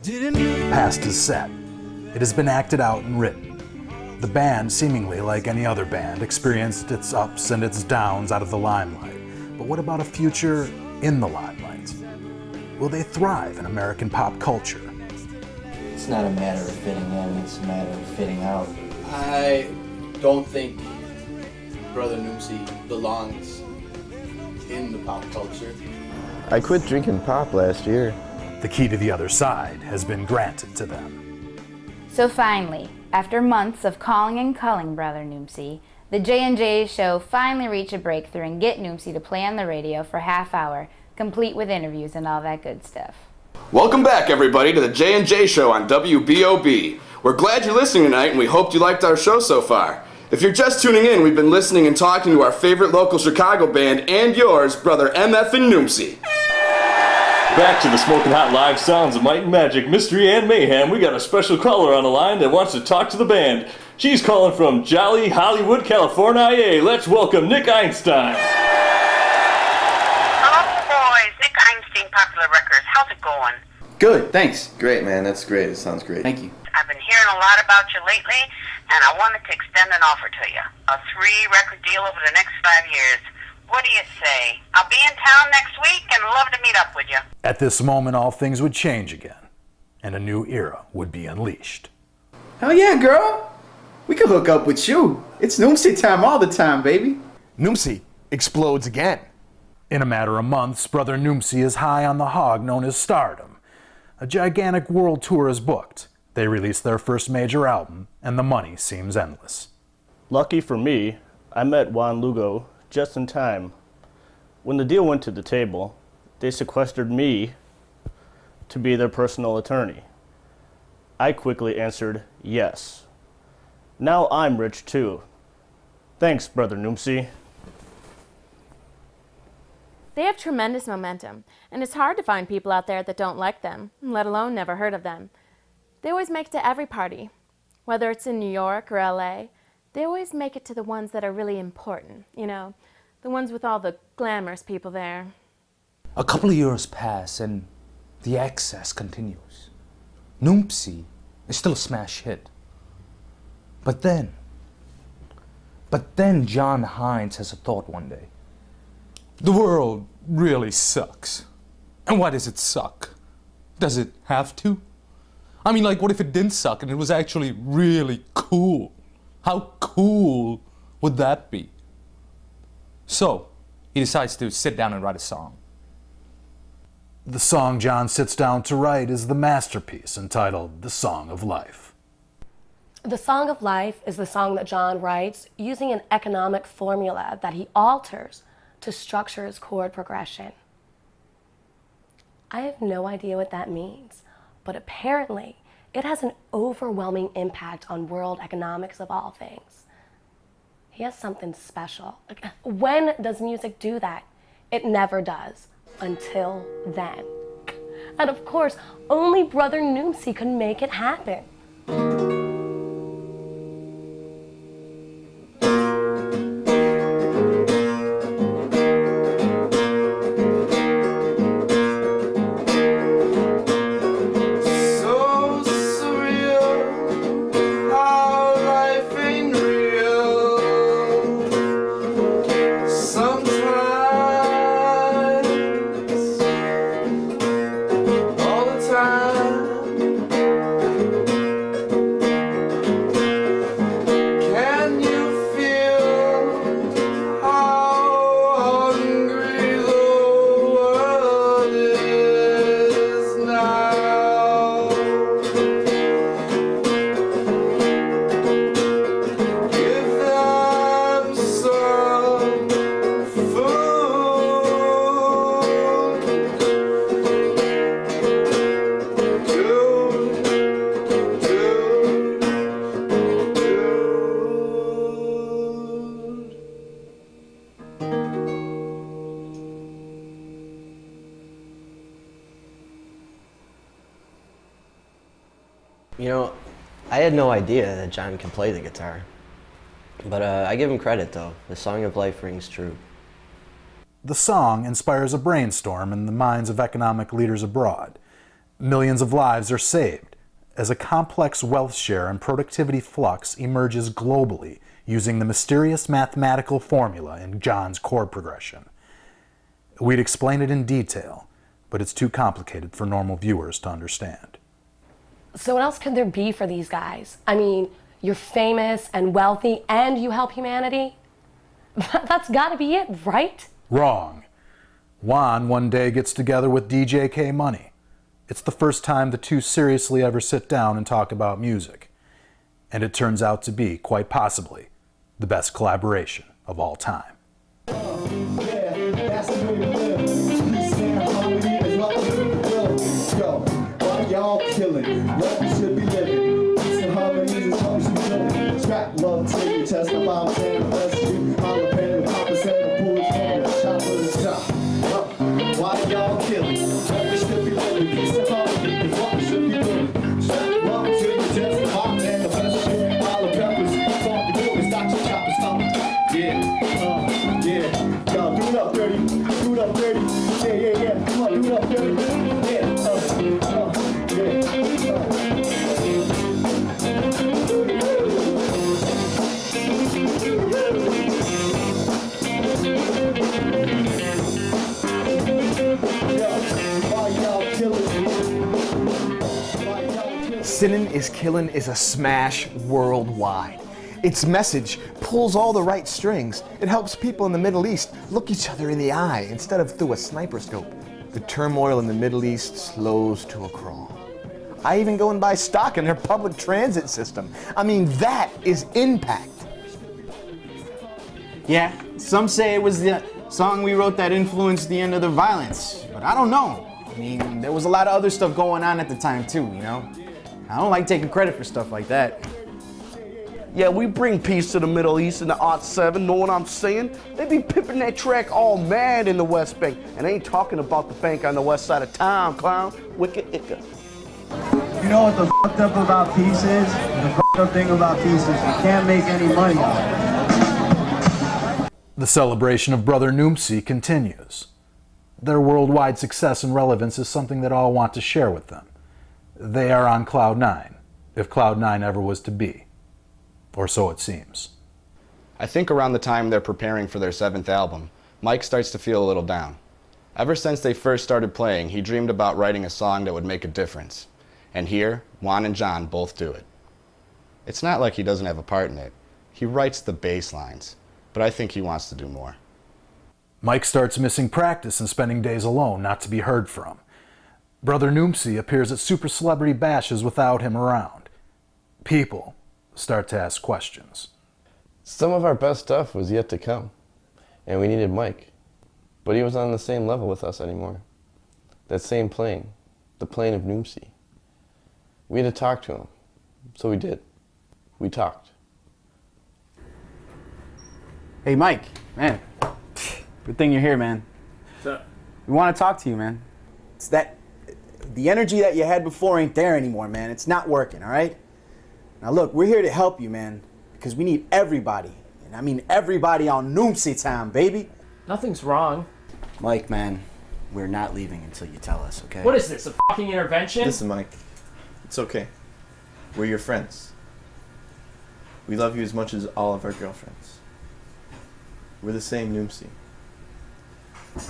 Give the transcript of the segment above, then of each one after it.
The past is set. It has been acted out and written. The band, seemingly like any other band, experienced its ups and its downs out of the limelight. But what about a future in the limelight? Will they thrive in American pop culture? It's not a matter of fitting in, it's a matter of fitting out. I don't think Brother Noompsi belongs in the pop culture. I quit drinking pop last year. The key to the other side has been granted to them. So finally, after months of calling and culling Brother Noompsi, the J&J show finally reached a breakthrough and get Noompsi to play on the radio for a half hour, complete with interviews and all that good stuff. Welcome back, everybody, to the J&J show on WBOB. We're glad you're listening tonight, and we hope you liked our show so far. If you're just tuning in, we've been listening and talking to our favorite local Chicago band and yours, Brother MF and Noompsi. Back to the smoking hot live sounds of might and magic, mystery and mayhem. We got a special caller on the line that wants to talk to the band. She's calling from jolly Hollywood, California. Let's welcome Nick Einstein. Hello, boys. Nick Einstein, Popular Records. How's it going? Good, thanks. Great, man. That's great. It sounds great. Thank you. I've been hearing a lot about you lately, and I wanted to extend an offer to you. A 3-record deal over the next 5 years. What do you say? I'll be in town next week and love to meet up with you. At this moment, all things would change again, and a new era would be unleashed. Hell yeah, girl. We can hook up with you. It's Noompsi time all the time, baby. Noompsi explodes again. In a matter of months, Brother Noompsi is high on the hog known as stardom. A gigantic world tour is booked. They release their first major album, and the money seems endless. Lucky for me, I met Juan Lugo just in time. When the deal went to the table, they sequestered me to be their personal attorney. I quickly answered yes. Now I'm rich too. Thanks, Brother Noompsi. They have tremendous momentum, and it's hard to find people out there that don't like them, let alone never heard of them. They always make it to every party. Whether it's in New York or LA, they always make it to the ones that are really important, you know, the ones with all the glamorous people there. A couple of years pass and the excess continues. Noompsi is still a smash hit. But then John Heinze has a thought one day. The world really sucks. And why does it suck? Does it have to? I mean, like, what if it didn't suck and it was actually really cool? How cool would that be? So, he decides to sit down and write a song. The song John sits down to write is the masterpiece entitled The Song of Life. The Song of Life is the song that John writes using an economic formula that he alters to structure his chord progression. I have no idea what that means, but apparently it has an overwhelming impact on world economics of all things. He has something special. When does music do that? It never does, until then. And of course, only Brother Noompsi could make it happen. You know, I had no idea that John could play the guitar. But I give him credit, though. The Song of Life rings true. The song inspires a brainstorm in the minds of economic leaders abroad. Millions of lives are saved as a complex wealth share and productivity flux emerges globally using the mysterious mathematical formula in John's chord progression. We'd explain it in detail, but it's too complicated for normal viewers to understand. So what else could there be for these guys? I mean, you're famous and wealthy and you help humanity? That's gotta be it, right? Wrong. Juan one day gets together with DJ K Money. It's the first time the two seriously ever sit down and talk about music. And it turns out to be, quite possibly, the best collaboration of all time. Y'all killing, what we should be living. Peace and harmony is how we should be living. Strap love to your chest, I'm out and bless you. I'll pen with Papa said the pool's hand, shot for the shot. Why y'all killing, what we should be living. Peace and harmony is what we should be living. Strap love to your chest, I'm and the best shit. All the peppers, funky movies, Dr. Chopper's stomach. Yeah, yeah. Y'all do it up, dirty. Do it up, dirty. Yeah. Come on, do it up, dirty. Yeah, Sinnin' is Killin' is a smash worldwide. Its message pulls all the right strings. It helps people in the Middle East look each other in the eye instead of through a sniper scope. The turmoil in the Middle East slows to a crawl. I even go and buy stock in their public transit system. I mean, that is impact. Yeah, some say it was the song we wrote that influenced the end of the violence, but I don't know. I mean, there was a lot of other stuff going on at the time too, you know? I don't like taking credit for stuff like that. Yeah, we bring peace to the Middle East in the '07, know what I'm saying? They be pimping that track all mad in the West Bank, and they ain't talking about the bank on the west side of town, clown. Wicked icka. You know what the fucked up about peace is? The fucked up thing about peace is you can't make any money on it. The celebration of Brother Noompsi continues. Their worldwide success and relevance is something that all want to share with them. They are on Cloud 9, if Cloud 9 ever was to be. Or so it seems. I think around the time they're preparing for their 7th album, Mike starts to feel a little down. Ever since they first started playing, he dreamed about writing a song that would make a difference. And here, Juan and John both do it. It's not like he doesn't have a part in it. He writes the bass lines, but I think he wants to do more. Mike starts missing practice and spending days alone, not to be heard from. Brother Noompsi appears at super celebrity bashes without him around. People start to ask questions. Some of our best stuff was yet to come, and we needed Mike. But he wasn't on the same level with us anymore. That same plane, the plane of Noompsi. We had to talk to him, so we did. We talked. Hey Mike, man, good thing you're here, man. What's up? We want to talk to you, man. It's that, the energy that you had before ain't there anymore, man. It's not working, all right? Now look, we're here to help you, man, because we need everybody. And I mean everybody on Noompsi town, baby. Nothing's wrong. Mike, man, we're not leaving until you tell us, okay? What is this, a fucking intervention? Listen, Mike, it's okay. We're your friends. We love you as much as all of our girlfriends. We're the same Noompsi.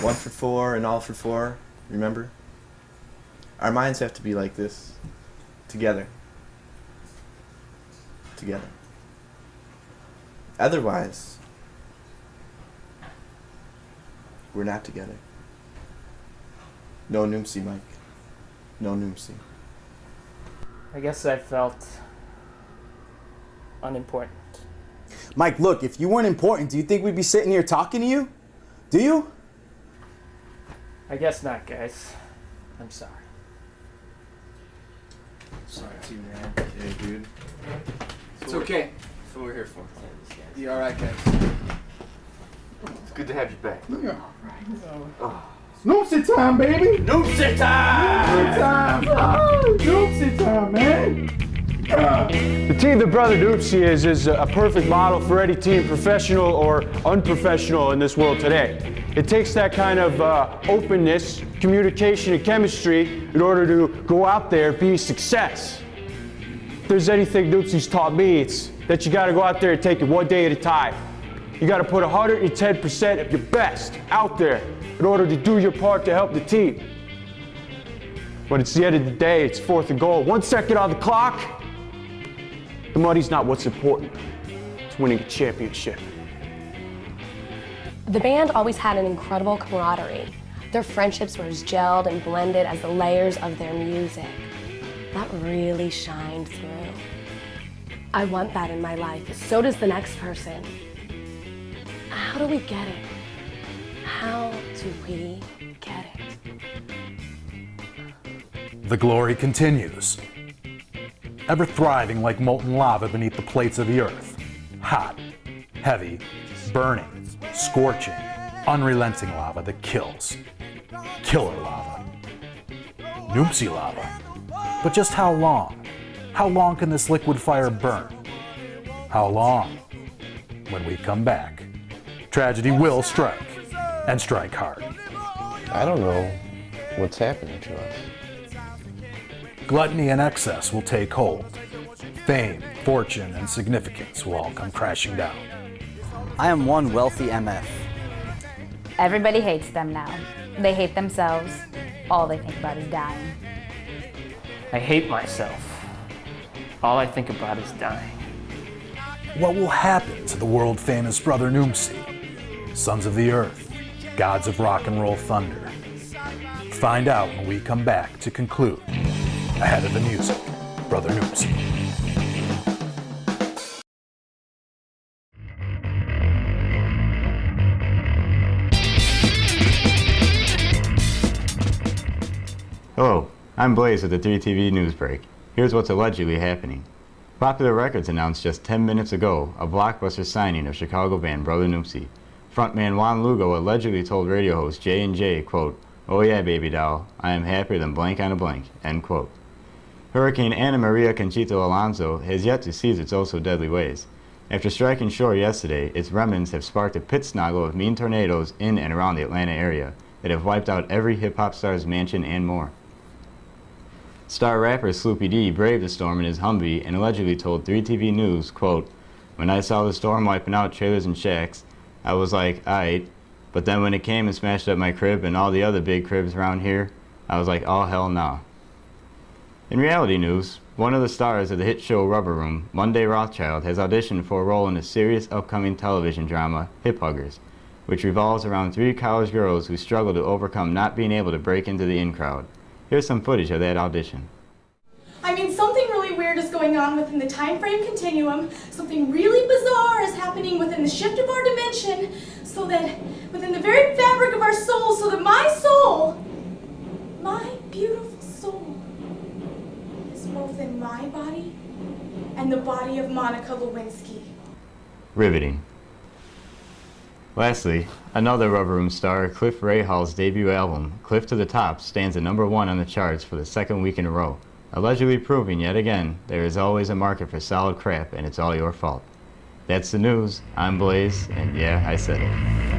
1 for 4 and all for 4, remember? Our minds have to be like this. Together. Together. Otherwise, we're not together. No Noompsi, Mike. No Noompsi. I guess I felt unimportant. Mike, look, if you weren't important, do you think we'd be sitting here talking to you? Do you? I guess not, guys. I'm sorry. Sorry too, man. Okay, dude. It's okay. That's what we're here for. You alright, guys? It's good to have you back. Yeah. Noompsi time, baby! Noompsi time! Noompsi time, man! The team that Brother Noompsi is a perfect model for any team, professional or unprofessional in this world today. It takes that kind of openness communication, and chemistry in order to go out there and be a success. If there's anything Noompsi's taught me, it's that you gotta go out there and take it one day at a time. You gotta put 110% of your best out there in order to do your part to help the team. But it's the end of the day, it's fourth and goal. 1 second on the clock. The money's not what's important. It's winning a championship. The band always had an incredible camaraderie. Their friendships were as gelled and blended as the layers of their music. That really shined through. I want that in my life. So does the next person. How do we get it? How do we get it? The glory continues. Ever thriving like molten lava beneath the plates of the earth. Hot, heavy, burning, scorching, unrelenting lava that kills. Killer lava. Noompsi lava. But just how long? How long can this liquid fire burn? How long? When we come back, tragedy will strike, and strike hard. I don't know what's happening to us. Gluttony and excess will take hold. Fame, fortune, and significance will all come crashing down. I am one wealthy MF. Everybody hates them now. They hate themselves. All they think about is dying. I hate myself. All I think about is dying. What will happen to the world-famous brother Noompsi? Sons of the Earth, gods of rock and roll thunder. Find out when we come back to conclude Ahead of the Music, Brother Noompsi. Hello, I'm Blaze with the 3TV News Break. Here's what's allegedly happening. Popular Records announced just 10 minutes ago a blockbuster signing of Chicago band Brother Noompsi. Frontman Juan Lugo allegedly told radio host J&J, quote, "Oh yeah, baby doll, I am happier than blank on a blank," end quote. Hurricane Ana Maria Conchito Alonso has yet to cease its oh-so-deadly ways. After striking shore yesterday, its remnants have sparked a pit snuggle of mean tornadoes in and around the Atlanta area that have wiped out every hip-hop star's mansion and more. Star rapper Sloopy D braved the storm in his Humvee and allegedly told 3TV News, quote, "When I saw the storm wiping out trailers and shacks, I was like, aight, but then when it came and smashed up my crib and all the other big cribs around here, I was like, oh hell nah." In reality news, one of the stars of the hit show Rubber Room, Monday Rothschild, has auditioned for a role in the serious upcoming television drama, Hip Huggers, which revolves around 3 college girls who struggle to overcome not being able to break into the in crowd. Here's some footage of that audition. I mean, something really weird is going on within the time frame continuum. Something really bizarre is happening within the shift of our dimension, so that within the very fabric of our soul, so that my soul, my beautiful soul, is both in my body and the body of Monica Lewinsky. Riveting. Lastly, another Rubber Room star, Cliff Ray Hall's debut album, Cliff to the Top, stands at #1 on the charts for the 2nd week in a row, allegedly proving yet again there is always a market for solid crap and it's all your fault. That's the news. I'm Blaze, and yeah, I said it.